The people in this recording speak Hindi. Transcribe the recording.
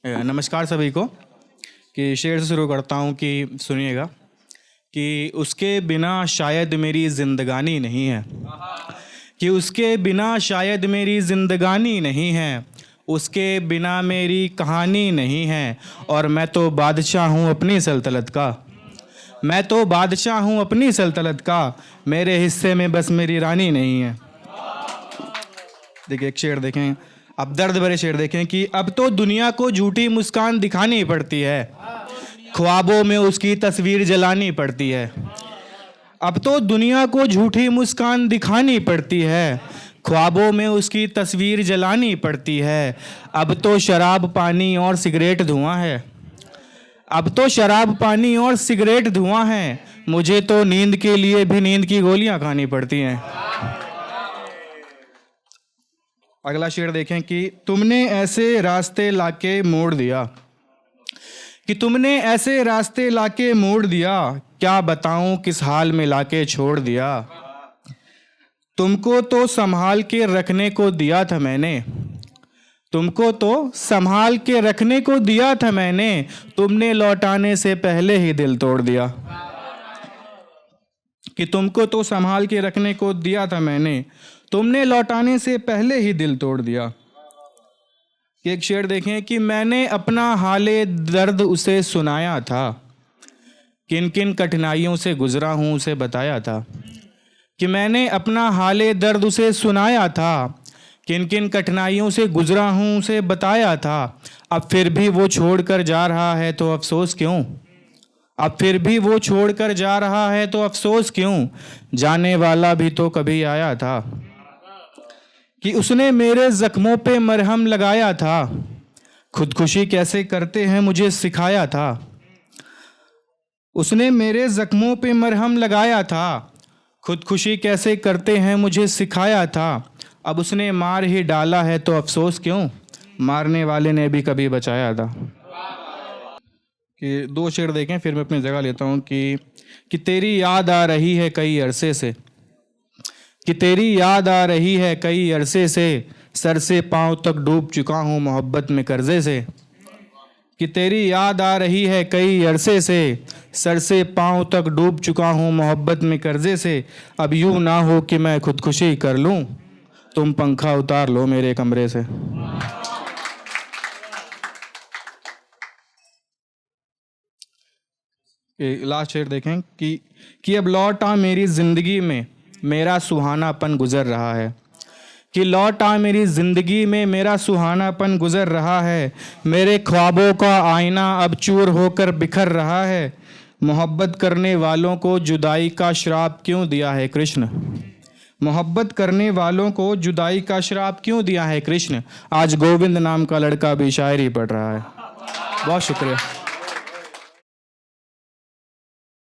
नमस्कार सभी को। कि शेर से शुरू करता हूँ कि सुनिएगा कि उसके बिना शायद मेरी ज़िंदगानी नहीं है, कि उसके बिना शायद मेरी ज़िंदगानी नहीं है, उसके बिना मेरी कहानी नहीं है। और मैं तो बादशाह हूँ अपनी सल्तनत का, मैं तो बादशाह हूँ अपनी सल्तनत का, मेरे हिस्से में बस मेरी रानी नहीं है। देखिए एक शेर देखें, अब दर्द भरे शेर देखें कि अब तो दुनिया को झूठी मुस्कान दिखानी पड़ती है, ख्वाबों में उसकी तस्वीर जलानी पड़ती है। अब तो दुनिया को झूठी मुस्कान दिखानी पड़ती है, ख्वाबों में उसकी तस्वीर जलानी पड़ती है। अब तो शराब पानी और सिगरेट धुआं है, अब तो शराब पानी और सिगरेट धुआं है, मुझे तो नींद के लिए भी नींद की गोलियां खानी पड़ती हैं। अगला शेर देखें कि तुमने ऐसे रास्ते लाके मोड़ दिया, कि तुमने ऐसे रास्ते लाके मोड़ दिया, क्या बताऊं किस हाल में लाके छोड़ दिया। तुमको तो संभाल के रखने को दिया था मैंने, तुमको तो संभाल के रखने को दिया था मैंने, तुमने लौटाने से पहले ही दिल तोड़ दिया। कि तुमको तो संभाल के रखने को दिया था मैंने, तुमने लौटाने से पहले ही दिल तोड़ दिया। कि एक शेर देखें कि मैंने अपना हाले दर्द उसे सुनाया था, किन किन कठिनाइयों से गुजरा हूँ उसे बताया था। कि मैंने अपना हाले दर्द उसे सुनाया था, किन किन कठिनाइयों से गुजरा हूँ उसे बताया था। अब फिर भी वो छोड़ कर जा रहा है तो अफसोस क्यों, अब फिर भी वो छोड़ कर जा रहा है तो अफसोस क्यों, जाने वाला भी तो कभी आया था। कि उसने मेरे जख्मों पे मरहम लगाया था, खुदकुशी कैसे करते हैं मुझे सिखाया था। उसने मेरे जख्मों पे मरहम लगाया था, खुदकुशी कैसे करते हैं मुझे सिखाया था। अब उसने मार ही डाला है तो अफसोस क्यों, मारने वाले ने भी कभी बचाया था। कि दो शेर देखें फिर मैं अपनी जगह लेता हूँ कि तेरी याद आ रही है कई अरसे से, कि तेरी याद आ रही है कई अरसे से, सर से पांव तक डूब चुका हूँ मोहब्बत में कर्जे से। कि तेरी याद आ रही है कई अरसे से, सर से पांव तक डूब चुका हूँ मोहब्बत में कर्जे से। अब यूं ना हो कि मैं खुदकुशी कर लूँ, तुम पंखा उतार लो मेरे कमरे से। लास्ट शेर देखें कि अब लौट आ मेरी ज़िंदगी में मेरा सुहानापन गुजर रहा है, कि लौट आ मेरी ज़िंदगी में मेरा सुहानापन गुजर रहा है। मेरे ख्वाबों का आईना अब चूर होकर बिखर रहा है, मोहब्बत करने वालों को जुदाई का श्राप क्यों दिया है कृष्ण, मोहब्बत करने वालों को जुदाई का श्राप क्यों दिया है कृष्ण। आज गोविंद नाम का लड़का भी शायरी पढ़ रहा है। बहुत शुक्रिया।